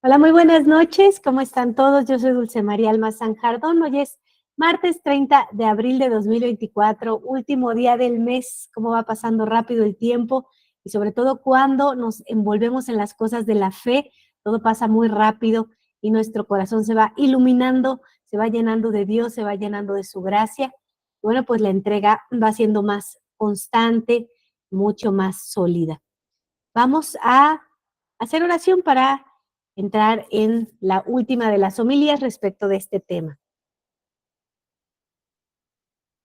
Hola, muy buenas noches. ¿Cómo están todos? Yo soy Dulce María Almazán Jardón. Hoy es martes 30 de abril de 2024, último día del mes. Cómo va pasando rápido el tiempo y sobre todo cuando nos envolvemos en las cosas de la fe, todo pasa muy rápido y nuestro corazón se va iluminando, se va llenando de Dios, se va llenando de su gracia. Bueno, pues la entrega va siendo más constante, mucho más sólida. Vamos a hacer oración para entrar en la última de las homilías respecto de este tema.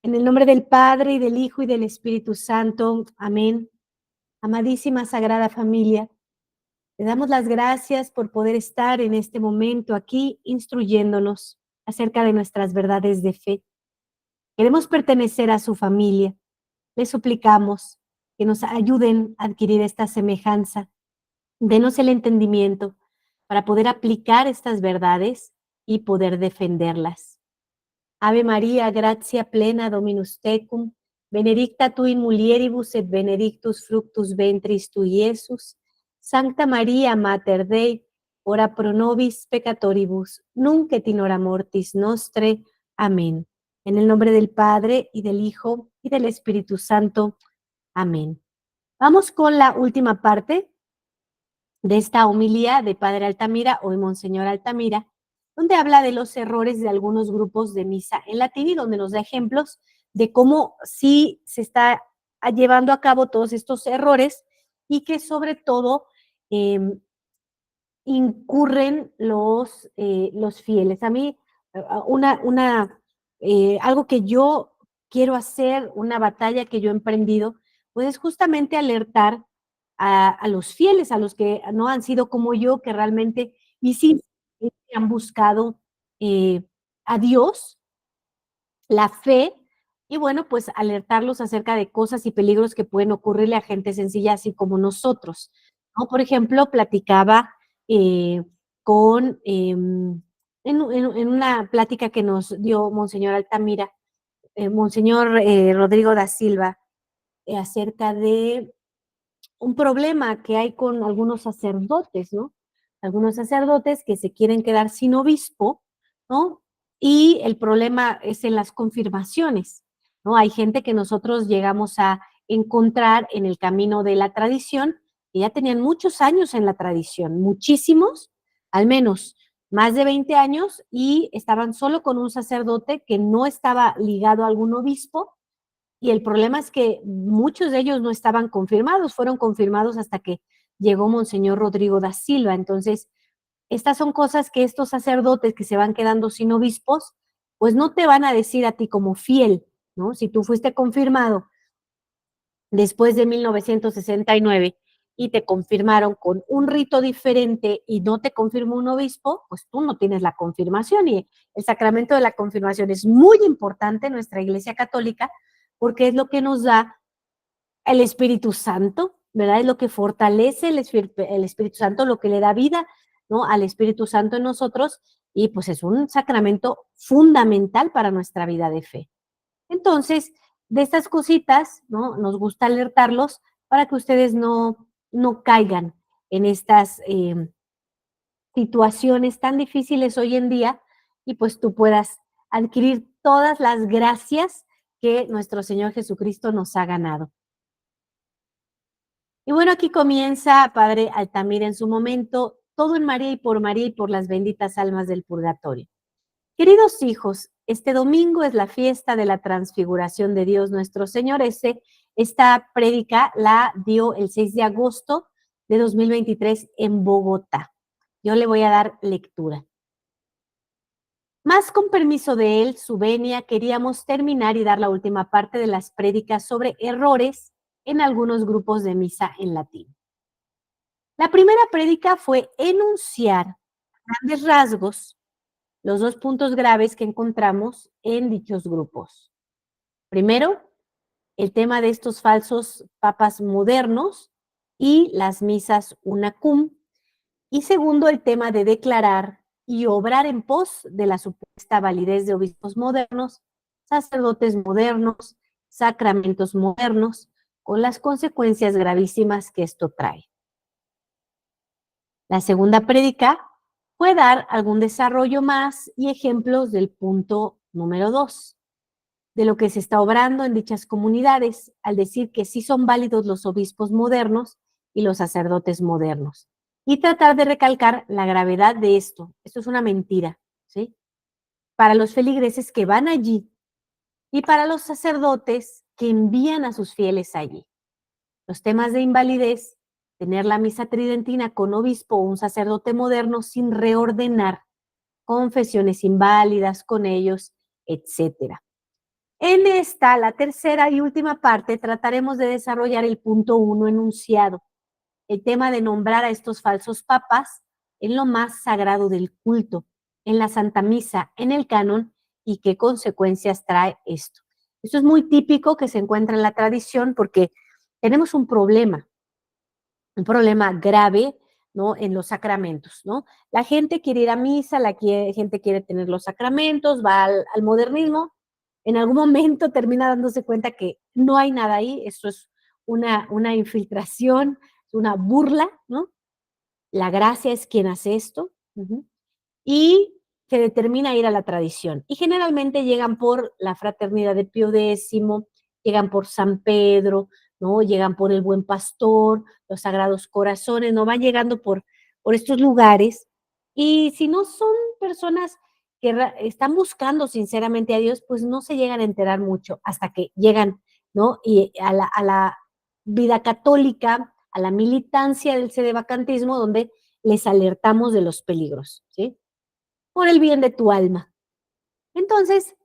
En el nombre del Padre, y del Hijo, y del Espíritu Santo. Amén. Amadísima Sagrada Familia, le damos las gracias por poder estar en este momento aquí instruyéndonos acerca de nuestras verdades de fe. Queremos pertenecer a su familia. Les suplicamos que nos ayuden a adquirir esta semejanza. Denos el entendimiento para poder aplicar estas verdades y poder defenderlas. Ave María, gratia plena, Dominus tecum, benedicta tu in mulieribus et benedictus fructus ventris tui, Iesus. Sancta María, Mater Dei, ora pro nobis peccatoribus, nunc et in hora mortis nostre. Amén. En el nombre del Padre, y del Hijo, y del Espíritu Santo. Amén. Vamos con la última parte de esta homilía de Padre Altamira, hoy Monseñor Altamira, donde habla de los errores de algunos grupos de misa en latín y donde nos da ejemplos de cómo sí se está llevando a cabo todos estos errores y que sobre todo incurren los fieles. A mí, algo que yo quiero hacer, una batalla que yo he emprendido, pues es justamente alertar a los fieles, a los que no han sido como yo, que realmente y sí han buscado a Dios, la fe, y bueno, pues alertarlos acerca de cosas y peligros que pueden ocurrirle a gente sencilla, así como nosotros, ¿no? Por ejemplo, platicaba eh, en una plática que nos dio Monseñor Altamira, Monseñor Rodrigo da Silva, acerca de un problema que hay con algunos sacerdotes, ¿no? Algunos sacerdotes que se quieren quedar sin obispo, ¿no? Y el problema es en las confirmaciones, ¿no? Hay gente que nosotros llegamos a encontrar en el camino de la tradición, que ya tenían muchos años en la tradición, muchísimos, al menos más de 20 años, y estaban solo con un sacerdote que no estaba ligado a algún obispo, y el problema es que muchos de ellos no estaban confirmados, fueron confirmados hasta que llegó Monseñor Rodrigo da Silva. Entonces, estas son cosas que estos sacerdotes que se van quedando sin obispos, pues no te van a decir a ti como fiel, ¿no? Si tú fuiste confirmado después de 1969 y te confirmaron con un rito diferente y no te confirmó un obispo, pues tú no tienes la confirmación. Y el sacramento de la confirmación es muy importante en nuestra Iglesia Católica porque es lo que nos da el Espíritu Santo, ¿verdad? Es lo que fortalece el Espíritu Santo, lo que le da vida, ¿no? Al Espíritu Santo en nosotros, y pues es un sacramento fundamental para nuestra vida de fe. Entonces, de estas cositas, ¿no? Nos gusta alertarlos para que ustedes no caigan en estas situaciones tan difíciles hoy en día y pues tú puedas adquirir todas las gracias que nuestro Señor Jesucristo nos ha ganado. Y bueno, aquí comienza Padre Altamira en su momento, todo en María y por las benditas almas del purgatorio. Queridos hijos, este domingo es la fiesta de la transfiguración de Dios nuestro Señor. Esta prédica la dio el 6 de agosto de 2023 en Bogotá. Yo le voy a dar lectura. Más con permiso de él, su venia, queríamos terminar y dar la última parte de las prédicas sobre errores en algunos grupos de misa en latín. La primera prédica fue enunciar a grandes rasgos los dos puntos graves que encontramos en dichos grupos. Primero, el tema de estos falsos papas modernos y las misas unacum. Y segundo, el tema de declarar y obrar en pos de la supuesta validez de obispos modernos, sacerdotes modernos, sacramentos modernos, con las consecuencias gravísimas que esto trae. La segunda prédica Puede dar algún desarrollo más y ejemplos del punto número 2, de lo que se está obrando en dichas comunidades, al decir que sí son válidos los obispos modernos y los sacerdotes modernos. Y tratar de recalcar la gravedad de esto. Esto es una mentira, ¿sí? Para los feligreses que van allí y para los sacerdotes que envían a sus fieles allí. Los temas de invalidez, tener la misa tridentina con obispo o un sacerdote moderno sin reordenar, confesiones inválidas con ellos, etcétera. En esta, la tercera y última parte, trataremos de desarrollar el punto 1 enunciado, el tema de nombrar a estos falsos papas en lo más sagrado del culto, en la Santa Misa, en el canon, y qué consecuencias trae esto. Esto es muy típico que se encuentra en la tradición porque tenemos un problema grave, ¿no? En los sacramentos, ¿no? La gente quiere ir a misa, gente quiere tener los sacramentos, va al modernismo, en algún momento termina dándose cuenta que no hay nada ahí, esto es una infiltración, una burla, ¿no? La gracia es quien hace esto, y se determina ir a la tradición. Y generalmente llegan por la fraternidad de Pío X, llegan por San Pedro, ¿no? Llegan por el Buen Pastor, los Sagrados Corazones, ¿no? Van llegando por estos lugares. Y si no son personas que están buscando sinceramente a Dios, pues no se llegan a enterar mucho hasta que llegan, ¿no? Y a la vida católica, a la militancia del sedevacantismo, donde les alertamos de los peligros, ¿sí? Por el bien de tu alma. Entonces,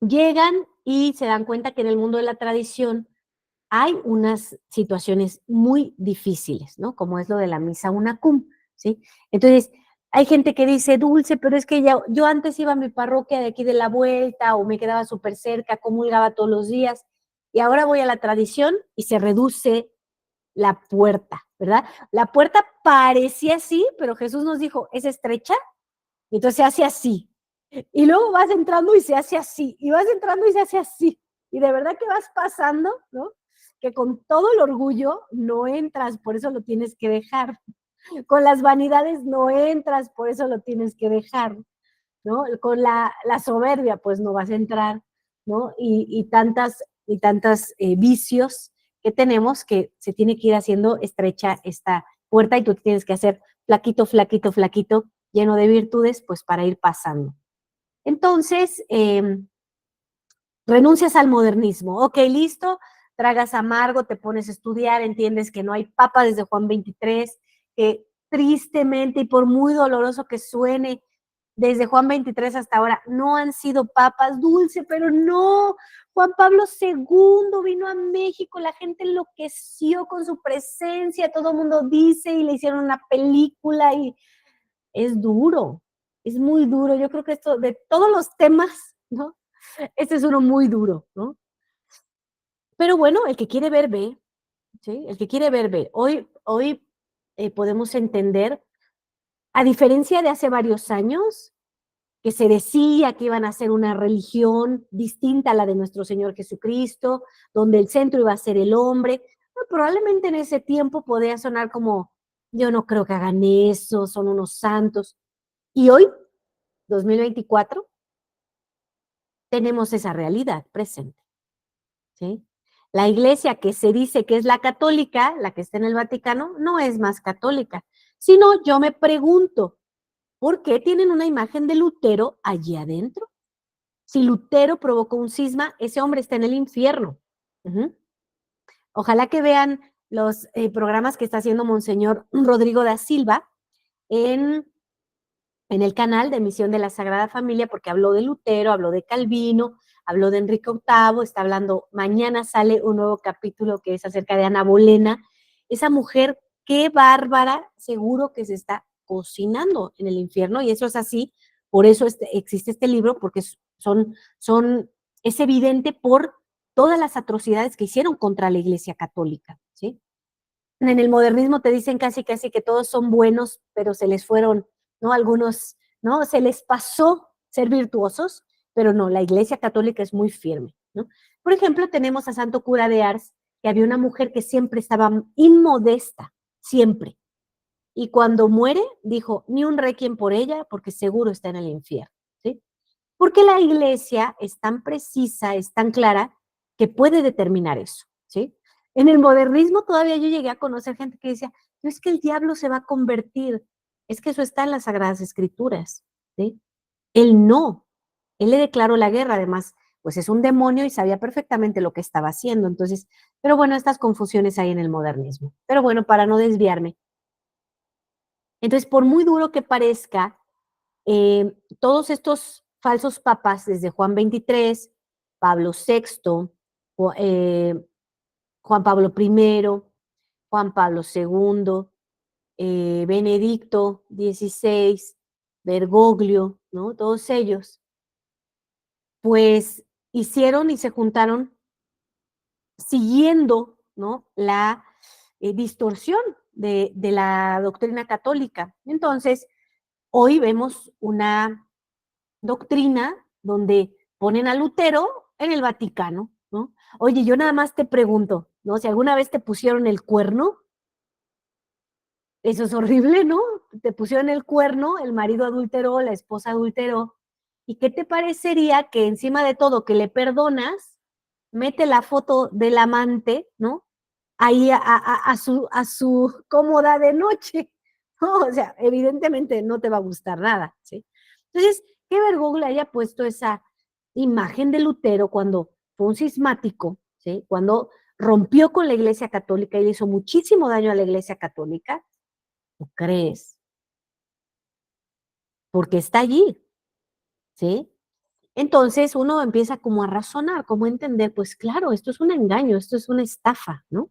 llegan y se dan cuenta que en el mundo de la tradición hay unas situaciones muy difíciles, ¿no? Como es lo de la misa unacum, ¿sí? Entonces, hay gente que dice, Dulce, pero es que yo antes iba a mi parroquia de aquí de la vuelta o me quedaba súper cerca, comulgaba todos los días y ahora voy a la tradición y se reduce la puerta, ¿verdad? La puerta parecía así, pero Jesús nos dijo, es estrecha, y entonces se hace así. Y luego vas entrando y se hace así, y vas entrando y se hace así. Y de verdad que vas pasando, ¿no? Que con todo el orgullo no entras, por eso lo tienes que dejar. Con las vanidades no entras, por eso lo tienes que dejar, ¿no? Con la soberbia, pues no vas a entrar, ¿no? Y tantas vicios que tenemos que se tiene que ir haciendo estrecha esta puerta y tú tienes que hacer flaquito, flaquito, flaquito, lleno de virtudes, pues para ir pasando. Entonces, renuncias al modernismo. Ok, listo, tragas amargo, te pones a estudiar, entiendes que no hay papa desde Juan 23, que tristemente y por muy doloroso que suene, desde Juan 23 hasta ahora no han sido papas, Dulce, pero no, Juan Pablo II vino a México, la gente enloqueció con su presencia, todo el mundo dice y le hicieron una película y es duro, es muy duro. Yo creo que esto, de todos los temas, ¿no? Este es uno muy duro, ¿no? Pero bueno, el que quiere ver, ve, ¿sí? El que quiere ver, ve. Hoy podemos entender, a diferencia de hace varios años, que se decía que iban a ser una religión distinta a la de nuestro Señor Jesucristo, donde el centro iba a ser el hombre, bueno, probablemente en ese tiempo podía sonar como, yo no creo que hagan eso, son unos santos. Y hoy, 2024, tenemos esa realidad presente, ¿sí? La iglesia que se dice que es la católica, la que está en el Vaticano, no es más católica, sino yo me pregunto, ¿por qué tienen una imagen de Lutero allí adentro? Si Lutero provocó un cisma, ese hombre está en el infierno. Ojalá que vean los programas que está haciendo Monseñor Rodrigo da Silva en el canal de Misión de la Sagrada Familia, porque habló de Lutero, habló de Calvino, habló de Enrique VIII, está hablando, mañana sale un nuevo capítulo que es acerca de Ana Bolena, esa mujer, qué bárbara, seguro que se está cocinando en el infierno, y eso es así, por eso existe este libro, porque es evidente por todas las atrocidades que hicieron contra la Iglesia Católica, ¿sí? En el modernismo te dicen casi que todos son buenos, pero se les fueron, ¿no? Algunos, ¿no? Se les pasó ser virtuosos, pero no, la Iglesia Católica es muy firme, ¿no? Por ejemplo, tenemos a Santo Cura de Ars, que había una mujer que siempre estaba inmodesta, siempre. y cuando muere dijo, ni un requiem por ella, porque seguro está en el infierno, ¿sí? Porque la iglesia es tan precisa, es tan clara, que puede determinar eso, ¿sí? En el modernismo todavía yo llegué a conocer gente que decía, no es que el diablo se va a convertir, es que eso está en las Sagradas Escrituras, ¿sí? Él no, él le declaró la guerra, además, pues es un demonio y sabía perfectamente lo que estaba haciendo, entonces, pero bueno, estas confusiones hay en el modernismo. Pero bueno, para no desviarme. Entonces, por muy duro que parezca, todos estos falsos papas, desde Juan 23, Pablo VI, Juan Pablo I, Juan Pablo II, Benedicto XVI, Bergoglio, ¿no? Todos ellos, pues hicieron y se juntaron siguiendo, ¿no? La distorsión de la doctrina católica. Entonces, hoy vemos una doctrina donde ponen a Lutero en el Vaticano, ¿no? Oye, yo nada más te pregunto, ¿no? Si alguna vez te pusieron el cuerno, eso es horrible, ¿no? Te pusieron el cuerno, el marido adulteró, la esposa adulteró, ¿y qué te parecería que encima de todo que le perdonas, mete la foto del amante, ¿no? Ahí a su cómoda de noche, ¿no? O sea, evidentemente no te va a gustar nada, ¿sí? Entonces, que Bergoglio haya puesto esa imagen de Lutero cuando fue un cismático, ¿sí? Cuando rompió con la Iglesia Católica y le hizo muchísimo daño a la Iglesia Católica, ¿tú crees? Porque está allí, ¿sí? Entonces uno empieza como a razonar, como a entender, pues claro, esto es un engaño, esto es una estafa, ¿no?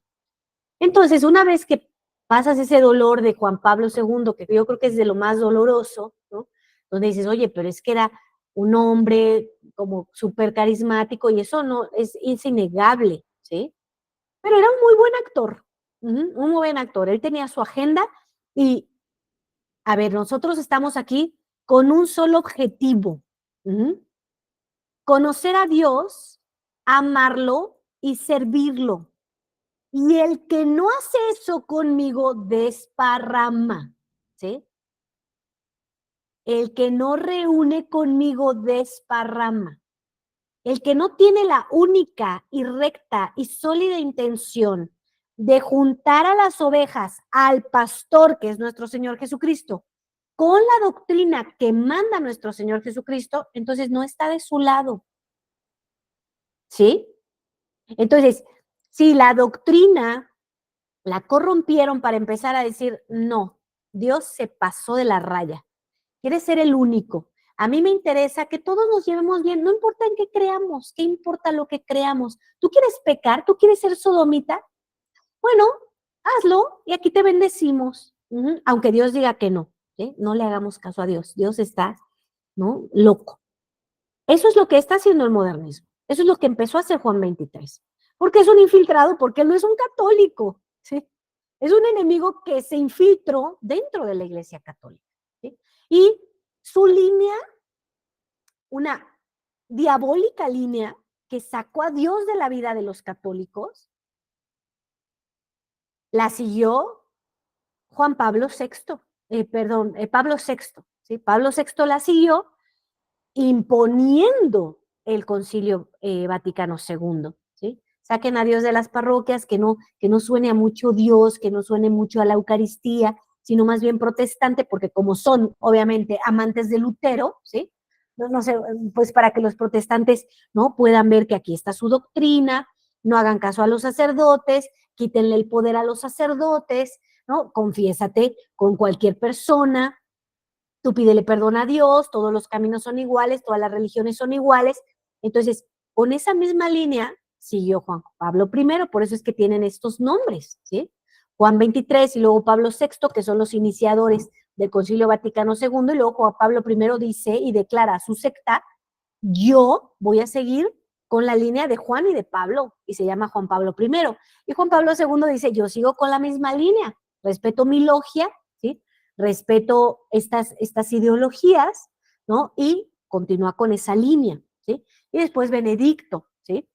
Entonces, una vez que pasas ese dolor de Juan Pablo II, que yo creo que es de lo más doloroso, ¿no? Donde dices, oye, pero es que era un hombre como súper carismático y eso no, es innegable, ¿sí? Pero era un muy buen actor, un muy buen actor. Él tenía su agenda y, a ver, nosotros estamos aquí con un solo objetivo, conocer a Dios, amarlo y servirlo. Y el que no hace eso conmigo desparrama, ¿sí? El que no reúne conmigo desparrama. El que no tiene la única y recta y sólida intención de juntar a las ovejas al pastor, que es nuestro Señor Jesucristo, con la doctrina que manda nuestro Señor Jesucristo, entonces no está de su lado, ¿sí? Entonces, si la doctrina la corrompieron para empezar a decir, no, Dios se pasó de la raya, quiere ser el único. A mí me interesa que todos nos llevemos bien, no importa en qué creamos, qué importa lo que creamos. ¿Tú quieres pecar? ¿Tú quieres ser sodomita? Bueno, hazlo y aquí te bendecimos. Aunque Dios diga que no, ¿sí? No le hagamos caso a Dios. Dios está, ¿no? Loco. Eso es lo que está haciendo el modernismo. Eso es lo que empezó a hacer Juan 23. Porque es un infiltrado, porque él no es un católico, ¿sí? Es un enemigo que se infiltró dentro de la Iglesia Católica, ¿sí? Y su línea, una diabólica línea que sacó a Dios de la vida de los católicos, la siguió Juan Pablo VI, Pablo VI, ¿sí? Pablo VI la siguió imponiendo el Concilio Vaticano II, ¿sí? Saquen a Dios de las parroquias, que no suene a mucho Dios, que no suene mucho a la Eucaristía, sino más bien protestante, porque como son, obviamente, amantes de Lutero, ¿sí? No sé, pues para que los protestantes, ¿no? Puedan ver que aquí está su doctrina, no hagan caso a los sacerdotes, quítenle el poder a los sacerdotes, ¿no? Confiésate con cualquier persona, tú pídele perdón a Dios, todos los caminos son iguales, todas las religiones son iguales. Entonces, con esa misma línea siguió Juan Pablo I, por eso es que tienen estos nombres, ¿sí? Juan 23 y luego Pablo VI, que son los iniciadores del Concilio Vaticano II, y luego Juan Pablo I dice y declara a su secta, yo voy a seguir con la línea de Juan y de Pablo, y se llama Juan Pablo I. Y Juan Pablo II dice, yo sigo con la misma línea, respeto mi logia, ¿sí? Respeto estas ideologías, ¿no? Y continúa con esa línea, ¿sí? Y después Benedicto, ¿sí?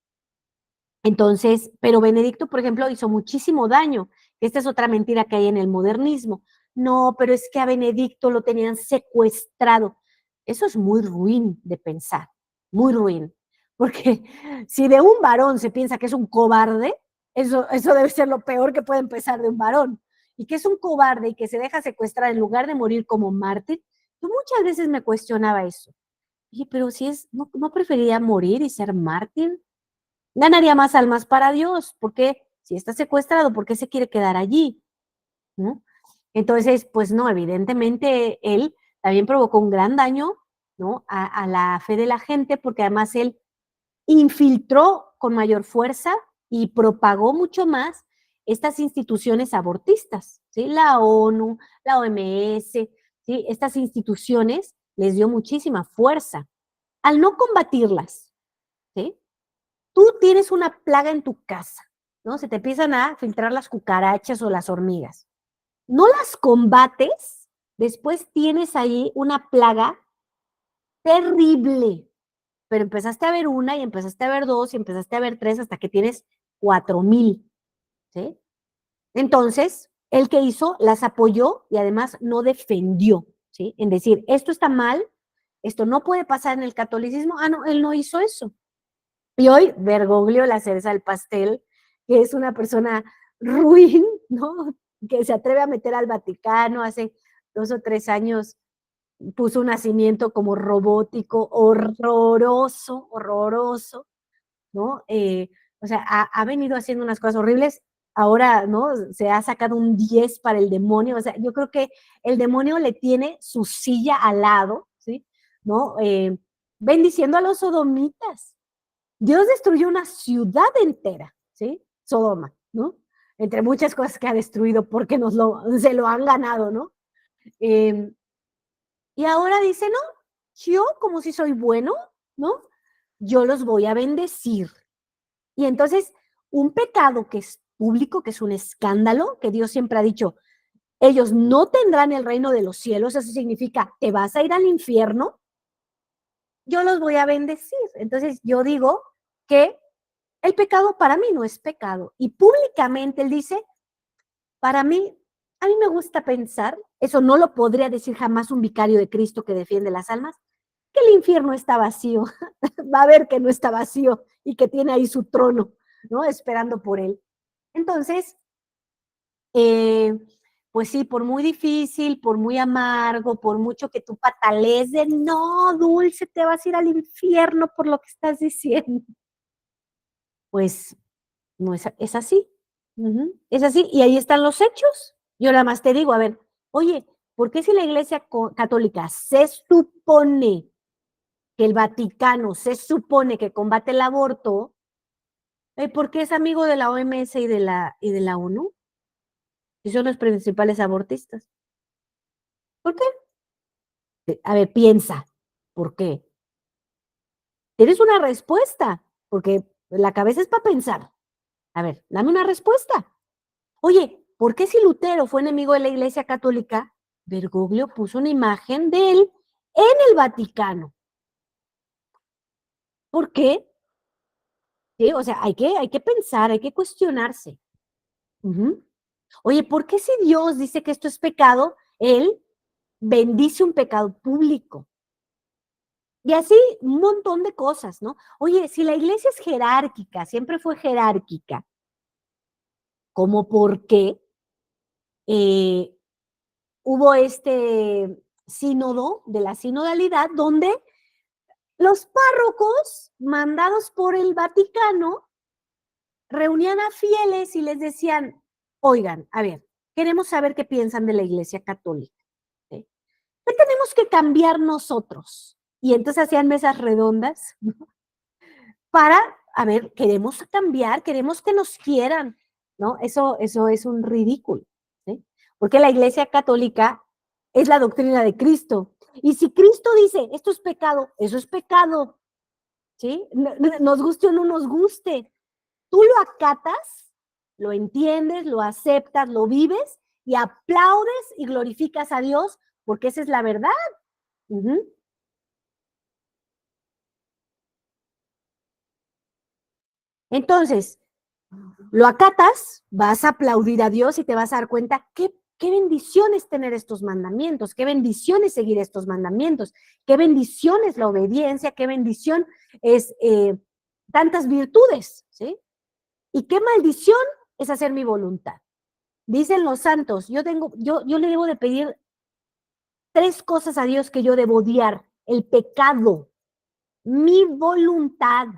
Entonces, pero Benedicto, por ejemplo, hizo muchísimo daño. Esta es otra mentira que hay en el modernismo. no, pero es que a Benedicto lo tenían secuestrado. Eso es muy ruin de pensar, muy ruin, porque si de un varón se piensa que es un cobarde, eso debe ser lo peor que puede empezar de un varón, y que es un cobarde y que se deja secuestrar en lugar de morir como mártir. Yo muchas veces me cuestionaba eso. Oye, pero si es, no preferiría morir y ser mártir, ganaría más almas para Dios, porque si está secuestrado, ¿por qué se quiere quedar allí? ¿No? Entonces, pues no, evidentemente él también provocó un gran daño, ¿no? A la fe de la gente, porque además él infiltró con mayor fuerza y propagó mucho más estas instituciones abortistas, ¿sí? La ONU, la OMS, ¿sí? Estas instituciones les dio muchísima fuerza. Al no combatirlas, ¿sí? Tú tienes una plaga en tu casa, ¿no? Se te empiezan a filtrar las cucarachas o las hormigas. No las combates, después tienes ahí una plaga terrible, pero empezaste a ver una y empezaste a ver dos y empezaste a ver tres hasta que tienes 4,000, ¿sí? Entonces, el que hizo las apoyó y además no defendió, ¿sí? En decir, esto está mal, esto no puede pasar en el catolicismo. Ah, no, él no hizo eso. Y hoy Bergoglio, la cereza del pastel, que es una persona ruin, ¿no? Que se atreve a meter al Vaticano, hace 2 o 3 años puso un nacimiento como robótico, horroroso, horroroso, ¿no? O sea, ha venido haciendo unas cosas horribles, ahora, ¿no? Se ha sacado un 10 para el demonio, o sea, yo creo que el demonio le tiene su silla al lado, ¿sí? ¿No? Bendiciendo a los sodomitas. Dios destruyó una ciudad entera, ¿sí? Sodoma, ¿no? Entre muchas cosas que ha destruido porque se lo han ganado, ¿no? Eh, y ahora dice, no, yo como si soy bueno, ¿no? Yo los voy a bendecir. Y entonces, un pecado que es público, que es un escándalo, que Dios siempre ha dicho, ellos no tendrán el reino de los cielos, eso significa, te vas a ir al infierno, yo los voy a bendecir. Entonces, yo digo que el pecado para mí no es pecado. Y públicamente él dice, para mí, a mí me gusta pensar, eso no lo podría decir jamás un vicario de Cristo que defiende las almas, que el infierno está vacío. Va a ver que no está vacío y que tiene ahí su trono, ¿no? Esperando por él. Entonces, eh, pues sí, por muy difícil, por muy amargo, por mucho que tú patalees de no, Dulce, te vas a ir al infierno por lo que estás diciendo, pues no es así. Es así, y ahí están los hechos. Yo nada más te digo, a ver, oye, ¿por qué si la Iglesia Católica se supone que el Vaticano se supone que combate el aborto, ¿por qué es amigo de la OMS y de la ONU? Si son los principales abortistas. ¿Por qué? A ver, piensa, ¿por qué? Tienes una respuesta, porque la cabeza es para pensar. A ver, dame una respuesta. Oye, ¿por qué si Lutero fue enemigo de la Iglesia Católica, Bergoglio puso una imagen de él en el Vaticano? ¿Por qué? ¿Sí? O sea, hay que pensar, hay que cuestionarse. Ujú. Oye, ¿por qué si Dios dice que esto es pecado, Él bendice un pecado público? Y así un montón de cosas, ¿no? Oye, si la iglesia es jerárquica, siempre fue jerárquica, ¿cómo por qué eh, hubo este sínodo de la sinodalidad donde los párrocos mandados por el Vaticano reunían a fieles y les decían, oigan, a ver, queremos saber qué piensan de la iglesia católica, ¿sí? ¿Qué tenemos que cambiar nosotros? Y entonces hacían mesas redondas para, a ver, queremos cambiar, queremos que nos quieran, ¿no? Eso es un ridículo, ¿sí? Porque la Iglesia Católica es la doctrina de Cristo. Y si Cristo dice, esto es pecado, eso es pecado, ¿sí? Nos guste o no nos guste. Tú lo acatas, lo entiendes, lo aceptas, lo vives y aplaudes y glorificas a Dios porque esa es la verdad. Uh-huh. Entonces, lo acatas, vas a aplaudir a Dios y te vas a dar cuenta qué qué bendición es tener estos mandamientos, qué bendición es seguir estos mandamientos, qué bendición es la obediencia, qué bendición es tantas virtudes, ¿sí? Y qué maldición es hacer mi voluntad. Dicen los santos, yo le debo de pedir 3 cosas a Dios que yo debo odiar: el pecado, mi voluntad.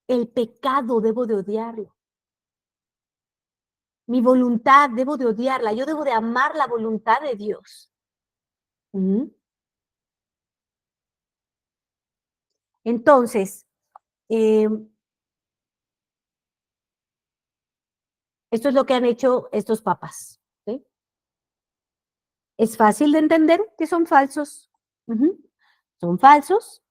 El pecado debo de odiarlo. Mi voluntad debo de odiarla. Yo debo de amar la voluntad de Dios. Entonces, esto es lo que han hecho estos papas, ¿sí? Es fácil de entender que son falsos. Son falsos.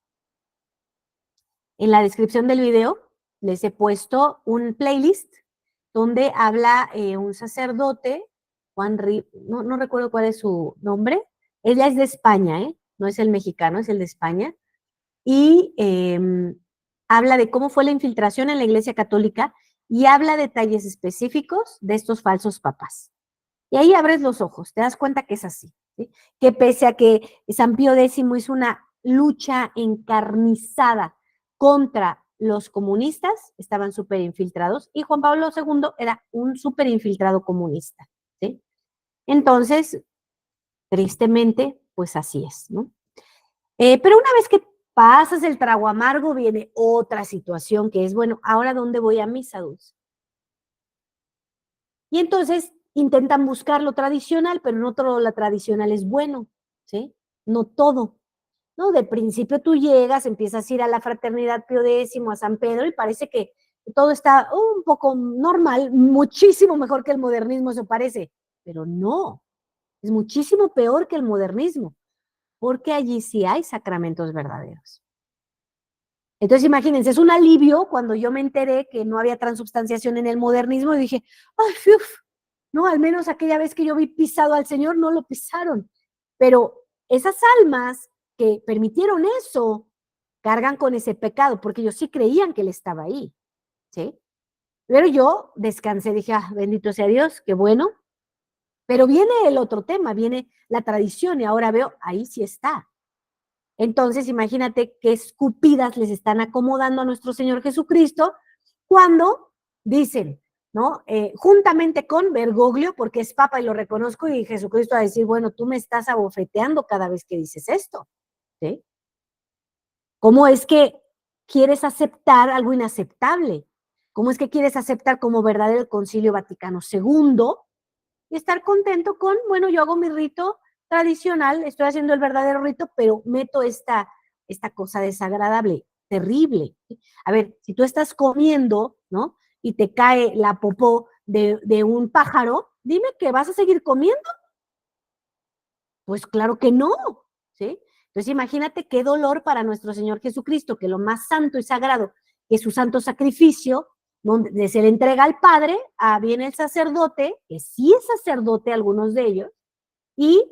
En la descripción del video les he puesto un playlist donde habla un sacerdote, no recuerdo cuál es su nombre. Ella es de España, no es el mexicano, es el de España. Y habla de cómo fue la infiltración en la Iglesia Católica y habla detalles específicos de estos falsos papas. Y ahí abres los ojos, te das cuenta que es así, ¿sí? Que pese a que San Pío X hizo una lucha encarnizada contra los comunistas, estaban súper infiltrados, y Juan Pablo II era un súper infiltrado comunista, ¿sí? Entonces, tristemente, pues así es, ¿no? Pero una vez que pasas el trago amargo, viene otra situación que es, bueno, ¿ahora dónde voy a misa, Dulce? Y entonces intentan buscar lo tradicional, pero no todo lo tradicional es bueno, ¿sí? No todo, ¿no? De principio tú llegas, empiezas a ir a la Fraternidad Pío X, a San Pedro, y parece que todo está un poco normal, muchísimo mejor que el modernismo, eso parece, pero no, es muchísimo peor que el modernismo, porque allí sí hay sacramentos verdaderos. Entonces, imagínense, es un alivio cuando yo me enteré que no había transubstanciación en el modernismo y dije, ¡ay, uf! No, al menos aquella vez que yo vi pisado al Señor, no lo pisaron. Pero esas almas que permitieron eso, cargan con ese pecado, porque ellos sí creían que Él estaba ahí, ¿sí? Pero yo descansé, dije, ah, bendito sea Dios, qué bueno. Pero viene el otro tema, viene la tradición y ahora veo, ahí sí está. Entonces, imagínate qué escupidas les están acomodando a nuestro Señor Jesucristo cuando dicen, ¿no? Juntamente con Bergoglio, porque es papa y lo reconozco, y Jesucristo va a decir, bueno, tú me estás abofeteando cada vez que dices esto, ¿sí? ¿Cómo es que quieres aceptar algo inaceptable? ¿Cómo es que quieres aceptar como verdadero el Concilio Vaticano II y estar contento con, bueno, yo hago mi rito tradicional, estoy haciendo el verdadero rito, pero meto esta cosa desagradable, terrible? A ver, si tú estás comiendo, ¿no? Y te cae la popó de un pájaro, dime que vas a seguir comiendo. Pues claro que no, ¿sí? Entonces imagínate qué dolor para nuestro Señor Jesucristo, que lo más santo y sagrado, que es su santo sacrificio, donde se le entrega al Padre, viene el sacerdote, que sí es sacerdote, algunos de ellos, y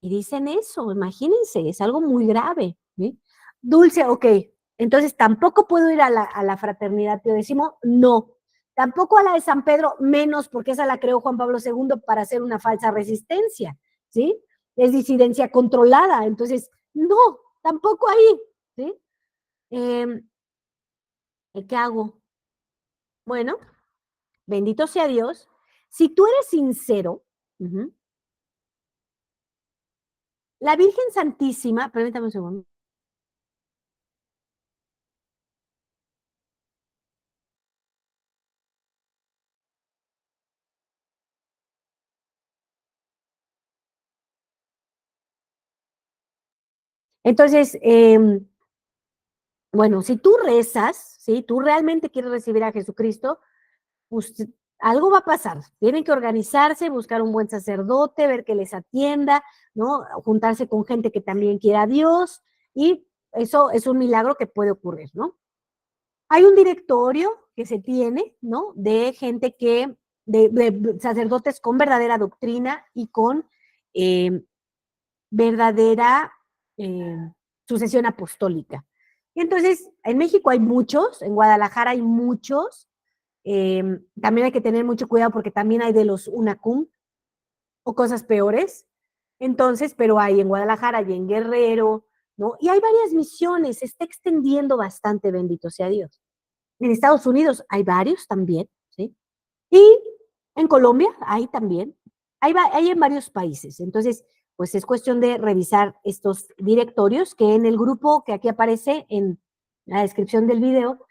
dicen eso, imagínense, es algo muy grave, ¿sí? Dulce, ok, entonces tampoco puedo ir a la fraternidad Pío X, no. Tampoco a la de San Pedro, menos, porque esa la creó Juan Pablo II para hacer una falsa resistencia, ¿sí? Es disidencia controlada, entonces, no, tampoco ahí, ¿sí? ¿Qué hago? Bueno, bendito sea Dios. Si tú eres sincero, la Virgen Santísima, permítame un segundo. Entonces, bueno, si tú rezas, ¿sí? Tú realmente quieres recibir a Jesucristo, pues algo va a pasar. Tienen que organizarse, buscar un buen sacerdote, ver que les atienda, ¿no? Juntarse con gente que también quiera a Dios, y eso es un milagro que puede ocurrir, ¿no? Hay un directorio que se tiene, ¿no? De gente de sacerdotes con verdadera doctrina y con verdadera eh, sucesión apostólica. Y entonces, en México hay muchos, en Guadalajara hay muchos, También hay que tener mucho cuidado porque también hay de los UNACUM o cosas peores. Entonces, pero hay en Guadalajara y en Guerrero, ¿no? Y hay varias misiones, se está extendiendo bastante, bendito sea Dios. En Estados Unidos hay varios también, ¿sí? Y en Colombia hay también, hay en varios países. Entonces, pues es cuestión de revisar estos directorios que en el grupo que aquí aparece en la descripción del video,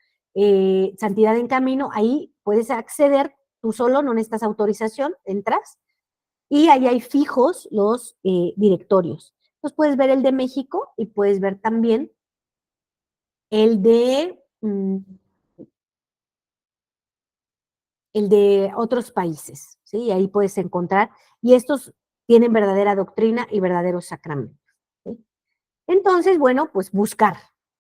Santidad en Camino, ahí puedes acceder tú solo, no necesitas autorización, entras y ahí hay fijos los directorios. Entonces puedes ver el de México y puedes ver también el el de otros países, ¿sí? Y ahí puedes encontrar, y estos tienen verdadera doctrina y verdaderos sacramentos, ¿sí? Entonces, bueno, pues buscar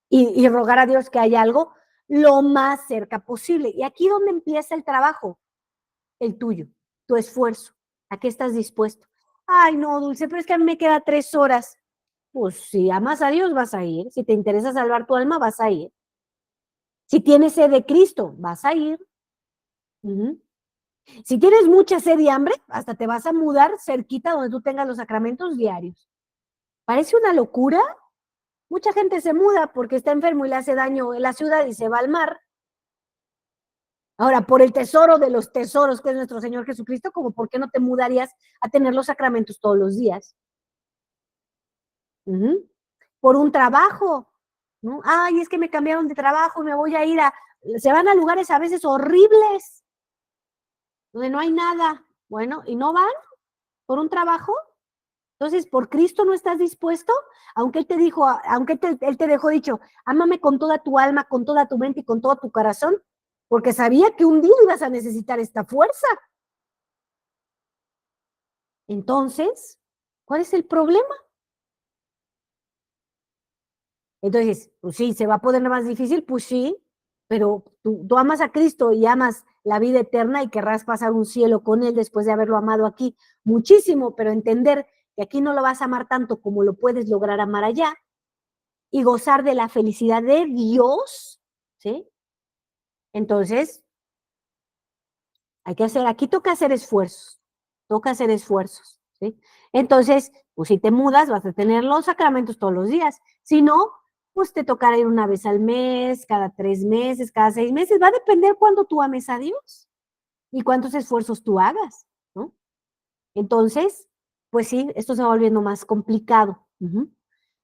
y rogar a Dios que haya algo lo más cerca posible. Y aquí donde empieza el trabajo, el tuyo, tu esfuerzo. ¿A qué estás dispuesto? Ay, no, Dulce, pero es que a mí me queda 3 horas. Pues si amas a Dios, vas a ir. Si te interesa salvar tu alma, vas a ir. Si tienes sed de Cristo, vas a ir. Uh-huh. Si tienes mucha sed y hambre, hasta te vas a mudar cerquita donde tú tengas los sacramentos diarios. Parece una locura. Mucha gente se muda porque está enfermo y le hace daño en la ciudad y se va al mar. Ahora, por el tesoro de los tesoros que es nuestro Señor Jesucristo, como por qué no te mudarías a tener los sacramentos todos los días. Uh-huh. Por un trabajo, ¿no? Ay, es que me cambiaron de trabajo y me voy a ir a... Se van a lugares a veces horribles, donde no hay nada. Bueno, ¿y no van por un trabajo? Entonces, ¿por Cristo no estás dispuesto? Aunque Él te dijo, aunque Él te dejó dicho, ámame con toda tu alma, con toda tu mente y con todo tu corazón, porque sabía que un día ibas a necesitar esta fuerza. Entonces, ¿cuál es el problema? Entonces, pues sí, ¿se va a poner más difícil? Pues sí, pero tú amas a Cristo y amas la vida eterna y querrás pasar un cielo con Él después de haberlo amado aquí muchísimo, pero entender que aquí no lo vas a amar tanto como lo puedes lograr amar allá y gozar de la felicidad de Dios, ¿sí? Entonces, hay que hacer, aquí toca hacer esfuerzos, ¿sí? Entonces, pues si te mudas, vas a tener los sacramentos todos los días. Si no, pues te tocará ir una vez al mes, cada 3 meses, cada 6 meses. Va a depender cuándo tú ames a Dios y cuántos esfuerzos tú hagas, ¿no? Entonces, pues sí, esto se va volviendo más complicado. Uh-huh.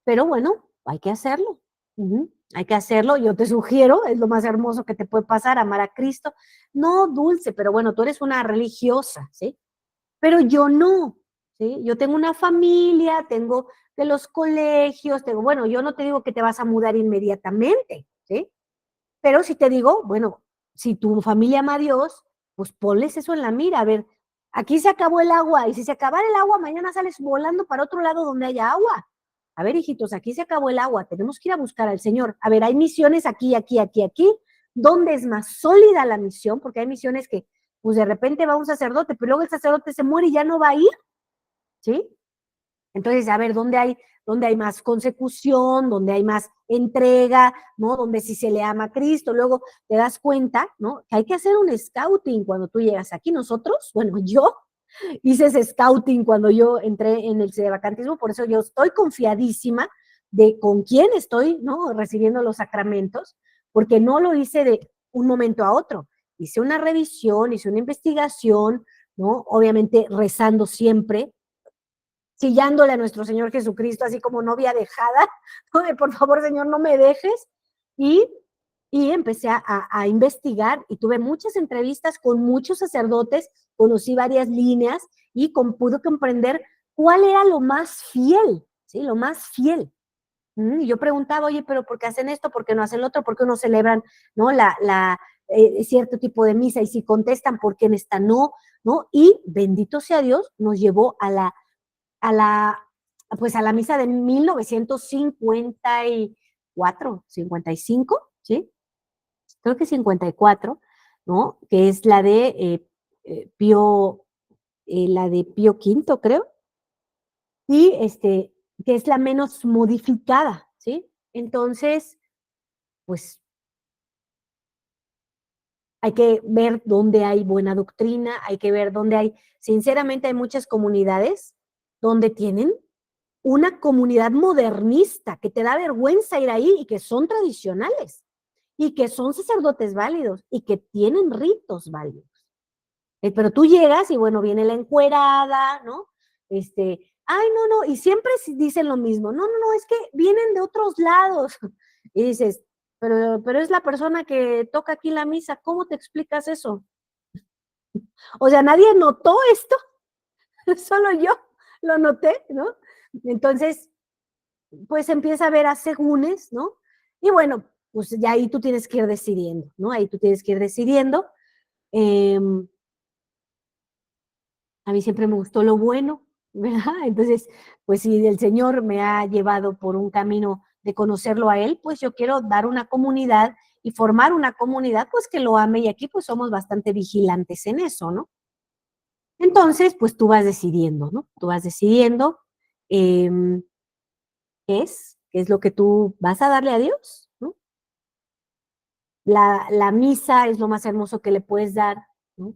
Pero bueno, hay que hacerlo. Uh-huh. Hay que hacerlo. Yo te sugiero, es lo más hermoso que te puede pasar, amar a Cristo. No, Dulce, pero bueno, tú eres una religiosa, ¿sí? Pero yo no, ¿sí? Yo tengo una familia, tengo de los colegios, tengo, bueno, yo no te digo que te vas a mudar inmediatamente, ¿sí? Pero si te digo, bueno, si tu familia ama a Dios, pues ponles eso en la mira. A ver, aquí se acabó el agua y si se acabara el agua, mañana sales volando para otro lado donde haya agua. A ver, hijitos, aquí se acabó el agua, tenemos que ir a buscar al Señor. A ver, hay misiones aquí, aquí, aquí, aquí. ¿Dónde es más sólida la misión? Porque hay misiones que, pues de repente va un sacerdote, pero luego el sacerdote se muere y ya no va a ir, ¿sí? Entonces, a ver, ¿dónde hay más consecución, dónde hay más entrega, ¿no? Donde sí se le ama a Cristo. Luego te das cuenta, ¿no? Que hay que hacer un scouting cuando tú llegas aquí. Nosotros, bueno, yo hice ese scouting cuando yo entré en el sedevacantismo, por eso yo estoy confiadísima de con quién estoy, ¿no? Recibiendo los sacramentos, porque no lo hice de un momento a otro. Hice una revisión, hice una investigación, ¿no? Obviamente rezando siempre, chillándole a nuestro Señor Jesucristo, así como novia dejada, ¿no? De, por favor, Señor, no me dejes. Y, y empecé a investigar y tuve muchas entrevistas con muchos sacerdotes, conocí varias líneas y pude comprender cuál era lo más fiel, ¿sí? Lo más fiel. Y yo preguntaba, oye, pero ¿por qué hacen esto? ¿Por qué no hacen lo otro? ¿Por qué no celebran, ¿no? Cierto tipo de misa y si contestan, ¿por qué en esta no? ¿No? Y bendito sea Dios, nos llevó a la, pues a la misa de 1954, 55, ¿sí? Creo que 54, ¿no? Que es la de Pío V, creo, y que es la menos modificada, ¿sí? Entonces, pues hay que ver dónde hay buena doctrina, hay que ver dónde hay, sinceramente hay muchas comunidades donde tienen una comunidad modernista que te da vergüenza ir ahí y que son tradicionales y que son sacerdotes válidos y que tienen ritos válidos. Pero tú llegas y bueno, viene la encuerada, ¿no? Ay, no, no, y siempre dicen lo mismo, no, no, no, es que vienen de otros lados. Y dices, pero es la persona que toca aquí la misa, ¿cómo te explicas eso? O sea, nadie notó esto, solo yo lo noté, ¿no? Entonces, pues empieza a ver asegúnes, ¿no? Y bueno, pues ya ahí tú tienes que ir decidiendo, ¿no? Ahí tú tienes que ir decidiendo. Eh, a mí siempre me gustó lo bueno, ¿verdad? Entonces, pues si el Señor me ha llevado por un camino de conocerlo a Él, pues yo quiero dar una comunidad y formar una comunidad, pues que lo ame y aquí pues somos bastante vigilantes en eso, ¿no? Entonces, pues tú vas decidiendo, ¿no? Tú vas decidiendo eh, qué es lo que tú vas a darle a Dios, ¿no? La misa es lo más hermoso que le puedes dar, ¿no?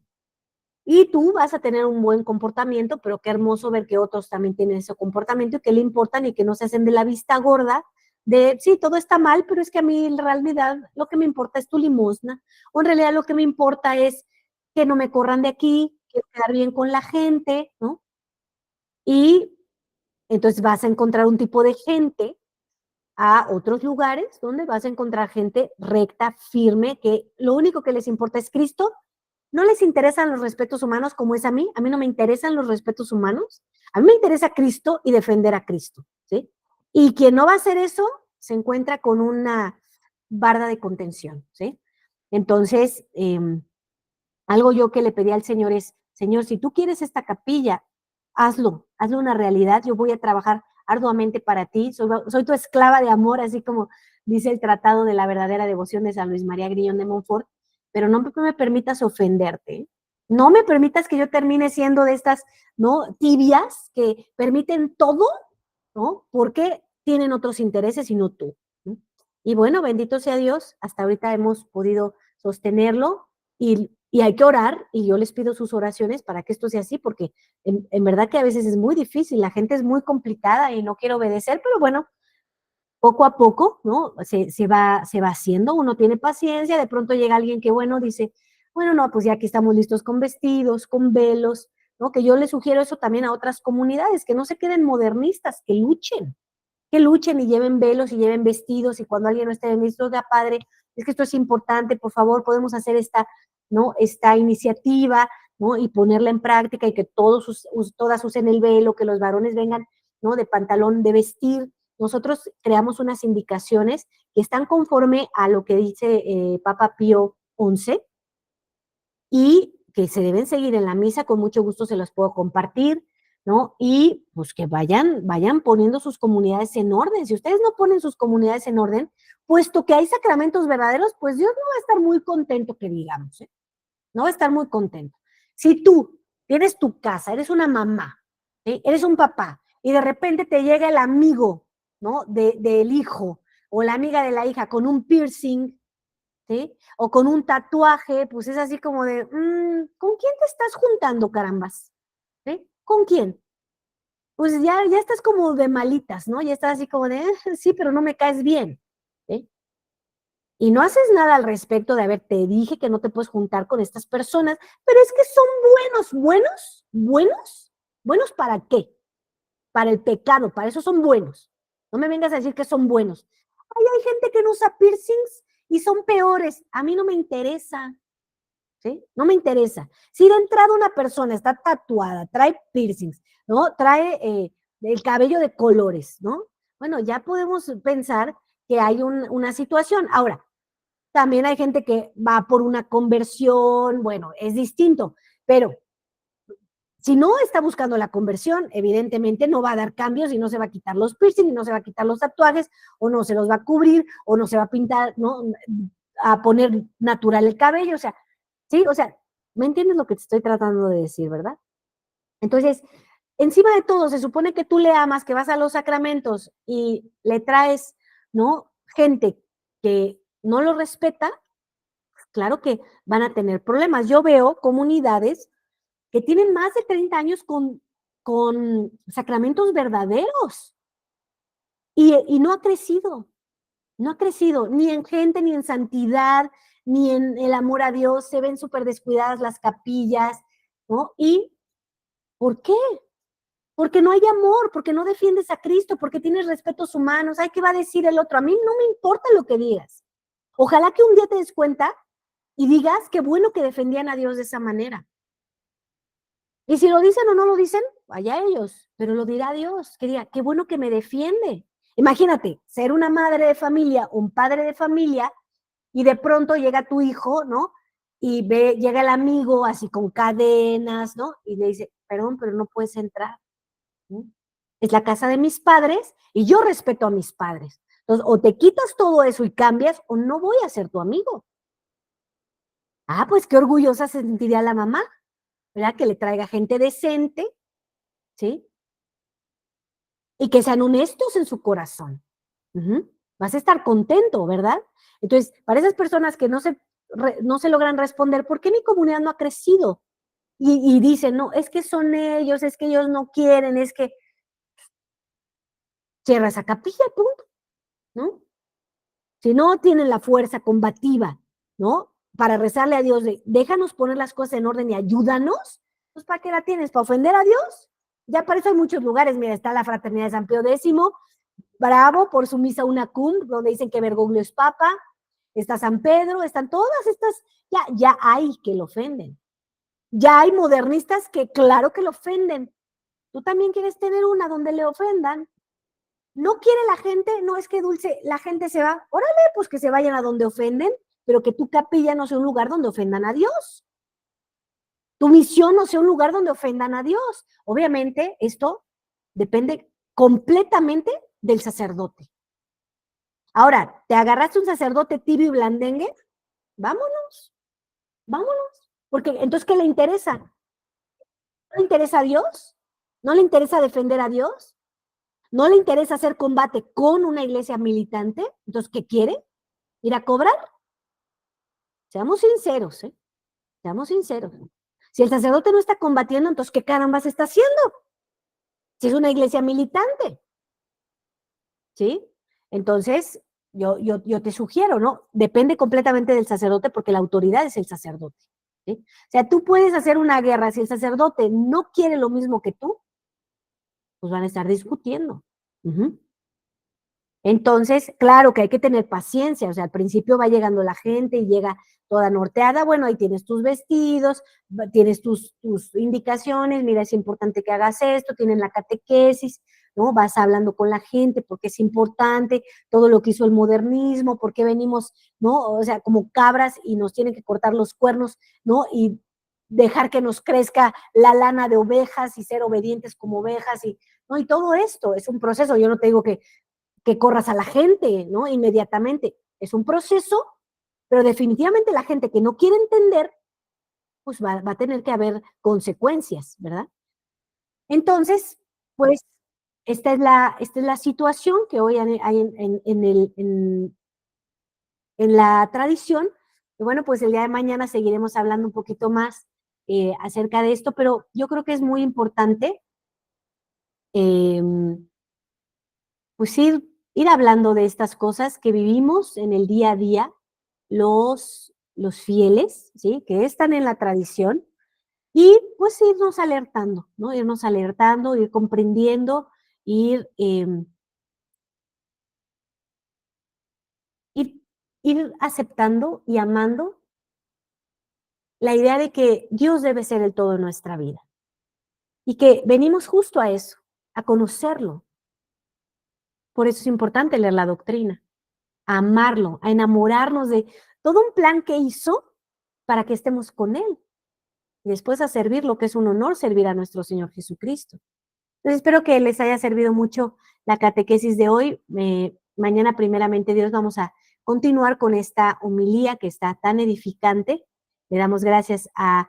Y tú vas a tener un buen comportamiento, pero qué hermoso ver que otros también tienen ese comportamiento y que le importan y que no se hacen de la vista gorda de, sí, todo está mal, pero es que a mí en realidad lo que me importa es tu limosna, o en realidad lo que me importa es que no me corran de aquí, quiero quedar bien con la gente, ¿no? Y entonces vas a encontrar un tipo de gente a otros lugares donde vas a encontrar gente recta, firme, que lo único que les importa es Cristo. No les interesan los respetos humanos como es a mí no me interesan los respetos humanos, a mí me interesa Cristo y defender a Cristo, ¿sí? Y quien no va a hacer eso se encuentra con una barda de contención, ¿sí? Entonces, algo yo que le pedí al Señor es, Señor, si tú quieres esta capilla, hazlo una realidad, yo voy a trabajar arduamente para ti, soy tu esclava de amor, así como dice el Tratado de la Verdadera Devoción de San Luis María Grillón de Montfort, pero no me permitas ofenderte, no me permitas que yo termine siendo de estas, ¿no? Tibias que permiten todo, ¿no? Porque tienen otros intereses y no tú, ¿no? Y bueno, bendito sea Dios, hasta ahorita hemos podido sostenerlo y hay que orar y yo les pido sus oraciones para que esto sea así, porque en verdad que a veces es muy difícil, la gente es muy complicada y no quiere obedecer, pero bueno, poco a poco, ¿no? Se va haciendo, uno tiene paciencia, de pronto llega alguien que, bueno, dice, bueno, no, pues ya que estamos listos con vestidos, con velos, ¿no? Que yo le sugiero eso también a otras comunidades, que no se queden modernistas, que luchen y lleven velos y lleven vestidos y cuando alguien no esté en visto, oiga, padre, es que esto es importante, por favor, podemos hacer esta, ¿no? Esta iniciativa, ¿no? Y ponerla en práctica y que todas usen el velo, que los varones vengan, ¿no? De pantalón de vestir. Nosotros creamos unas indicaciones que están conforme a lo que dice Papa Pío XI y que se deben seguir en la misa, con mucho gusto se los puedo compartir, ¿no? Y pues que vayan poniendo sus comunidades en orden. Si ustedes no ponen sus comunidades en orden, puesto que hay sacramentos verdaderos, pues Dios no va a estar muy contento, que digamos, ¿eh? No va a estar muy contento. Si tú tienes tu casa, eres una mamá, ¿sí? Eres un papá, y de repente te llega el amigo, ¿no? Del hijo, o la amiga de la hija con un piercing, ¿sí? O con un tatuaje, pues es así como de, ¿con quién te estás juntando, carambas? ¿Sí? ¿Con quién? Pues ya estás como de malitas, ¿no? Ya estás así como de, sí, pero no me caes bien, ¿sí? Y no haces nada al respecto de, a ver, te dije que no te puedes juntar con estas personas, pero es que son buenos, ¿para qué? Para el pecado, para eso son buenos. No me vengas a decir que son buenos. Ay, hay gente que no usa piercings y son peores. A mí no me interesa. ¿Sí? No me interesa. Si de entrada una persona está tatuada, trae piercings, ¿no? Trae el cabello de colores, ¿no? Bueno, ya podemos pensar que hay una situación. Ahora, también hay gente que va por una conversión, bueno, es distinto, pero si no está buscando la conversión, evidentemente no va a dar cambios y no se va a quitar los piercings, y no se va a quitar los tatuajes, o no se los va a cubrir, o no se va a pintar, ¿no? A poner natural el cabello, o sea, ¿sí? O sea, ¿me entiendes lo que te estoy tratando de decir, verdad? Entonces, encima de todo, se supone que tú le amas, que vas a los sacramentos y le traes, ¿no? Gente que no lo respeta, claro que van a tener problemas. Yo veo comunidades que tienen más de 30 años con sacramentos verdaderos y no ha crecido. No ha crecido ni en gente, ni en santidad, ni en el amor a Dios. Se ven súper descuidadas las capillas, ¿no? ¿Y por qué? Porque no hay amor, porque no defiendes a Cristo, porque tienes respetos humanos. Ay, ¿qué va a decir el otro? A mí no me importa lo que digas. Ojalá que un día te des cuenta y digas qué bueno que defendían a Dios de esa manera. Y si lo dicen o no lo dicen, allá ellos, pero lo dirá Dios, que diga, qué bueno que me defiende. Imagínate, ser una madre de familia, un padre de familia, y de pronto llega tu hijo, ¿no? Y llega el amigo así con cadenas, ¿no? Y le dice, perdón, pero no puedes entrar, ¿no? Es la casa de mis padres y yo respeto a mis padres. Entonces, o te quitas todo eso y cambias, o no voy a ser tu amigo. Ah, pues qué orgullosa se sentiría la mamá, ¿verdad? Que le traiga gente decente, ¿sí? Y que sean honestos en su corazón. Vas a estar contento, ¿verdad? Entonces, para esas personas que no se logran responder, ¿por qué mi comunidad no ha crecido? Y dicen, no, es que son ellos, es que ellos no quieren, es que cierra esa capilla, punto, ¿no? Si no tienen la fuerza combativa, ¿no? Para rezarle a Dios, déjanos poner las cosas en orden y ayúdanos, pues ¿para qué la tienes? ¿Para ofender a Dios? Ya para eso hay muchos lugares, mira, está la Fraternidad de San Pío X, bravo por su misa una cum, donde dicen que Bergoglio es papa, está San Pedro, están todas estas, ya hay que lo ofenden. Ya hay modernistas que claro que lo ofenden. Tú también quieres tener una donde le ofendan. No quiere la gente, no es que Dulce, la gente se va, órale, pues que se vayan a donde ofenden, pero que tu capilla no sea un lugar donde ofendan a Dios. Tu misión no sea un lugar donde ofendan a Dios. Obviamente, esto depende completamente del sacerdote. Ahora, ¿te agarraste un sacerdote tibio y blandengue? Vámonos, vámonos. Porque entonces, ¿qué le interesa? ¿No le interesa a Dios? ¿No le interesa defender a Dios? ¿No le interesa hacer combate con una iglesia militante? Entonces, ¿qué quiere? ¿Ir a cobrar? Seamos sinceros, ¿eh? Seamos sinceros. Si el sacerdote no está combatiendo, entonces, ¿qué carambas está haciendo? Si es una iglesia militante, ¿sí? Entonces, yo te sugiero, ¿no? Depende completamente del sacerdote porque la autoridad es el sacerdote, ¿sí? O sea, tú puedes hacer una guerra, si el sacerdote no quiere lo mismo que tú, pues van a estar discutiendo. Entonces, claro que hay que tener paciencia, o sea, al principio va llegando la gente y llega toda norteada, bueno, ahí tienes tus vestidos, tienes tus indicaciones, mira, es importante que hagas esto, tienen la catequesis, ¿no? Vas hablando con la gente porque es importante todo lo que hizo el modernismo, porque venimos, ¿no? O sea, como cabras y nos tienen que cortar los cuernos, ¿no? Y dejar que nos crezca la lana de ovejas y ser obedientes como ovejas y, ¿no? Y todo esto es un proceso, yo no te digo que corras a la gente, ¿no? Inmediatamente. Es un proceso, pero definitivamente la gente que no quiere entender, pues va a tener que haber consecuencias, ¿verdad? Entonces, pues, esta es la situación que hoy hay en la tradición. Y bueno, pues el día de mañana seguiremos hablando un poquito más acerca de esto, pero yo creo que es muy importante eh, pues ir hablando de estas cosas que vivimos en el día a día, los fieles, ¿sí? Que están en la tradición, y pues irnos alertando, ¿no? Irnos alertando, ir comprendiendo, ir, ir, ir aceptando y amando la idea de que Dios debe ser el todo en nuestra vida y que venimos justo a eso, a conocerlo. Por eso es importante leer la doctrina, a amarlo, a enamorarnos de todo un plan que hizo para que estemos con Él. Y después a servir, lo que es un honor servir a nuestro Señor Jesucristo. Entonces espero que les haya servido mucho la catequesis de hoy. Mañana, primeramente Dios, vamos a continuar con esta homilía que está tan edificante. Le damos gracias a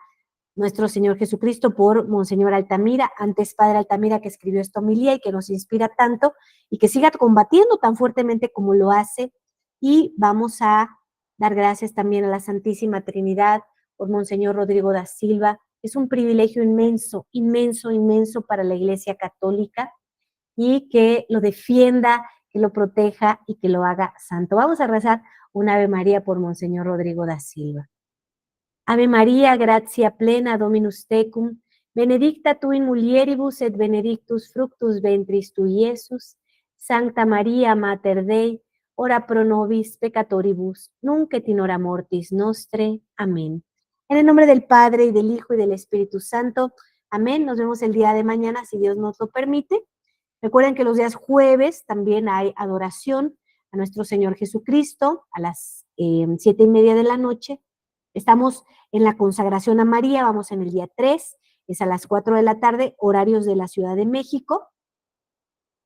nuestro Señor Jesucristo por Monseñor Altamira, antes Padre Altamira, que escribió esta homilía y que nos inspira tanto y que siga combatiendo tan fuertemente como lo hace. Y vamos a dar gracias también a la Santísima Trinidad por Monseñor Rodrigo da Silva. Es un privilegio inmenso, inmenso, inmenso para la Iglesia Católica y que lo defienda, que lo proteja y que lo haga santo. Vamos a rezar un Ave María por Monseñor Rodrigo da Silva. Ave María, gratia plena, Dominus tecum, benedicta tu in mulieribus et benedictus fructus ventris tui, Iesus. Sancta Maria, Mater Dei, ora pro nobis peccatoribus, nunc et in hora mortis nostre. Amén. En el nombre del Padre, y del Hijo, y del Espíritu Santo. Amén. Nos vemos el día de mañana, si Dios nos lo permite. Recuerden que los días jueves también hay adoración a nuestro Señor Jesucristo a las 7:30 de la noche. Estamos en la consagración a María, vamos en el día 3, es a las 4 de la tarde, horarios de la Ciudad de México.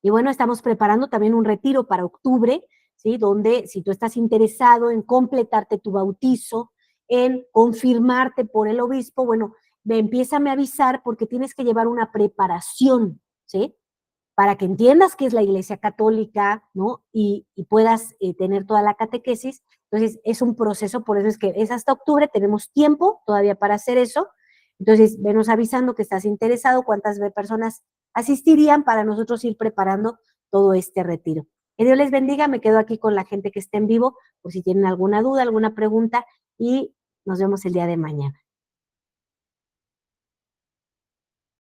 Y bueno, estamos preparando también un retiro para octubre, ¿sí? Donde si tú estás interesado en completarte tu bautizo, en confirmarte por el obispo, bueno, empiézame a avisar porque tienes que llevar una preparación, ¿sí? Para que entiendas qué es la Iglesia Católica, ¿no? Y puedas tener toda la catequesis. Entonces, es un proceso, por eso es que es hasta octubre, tenemos tiempo todavía para hacer eso. Entonces, venos avisando que estás interesado, cuántas personas asistirían para nosotros ir preparando todo este retiro. Que Dios les bendiga, me quedo aquí con la gente que está en vivo, por si tienen alguna duda, alguna pregunta, y nos vemos el día de mañana.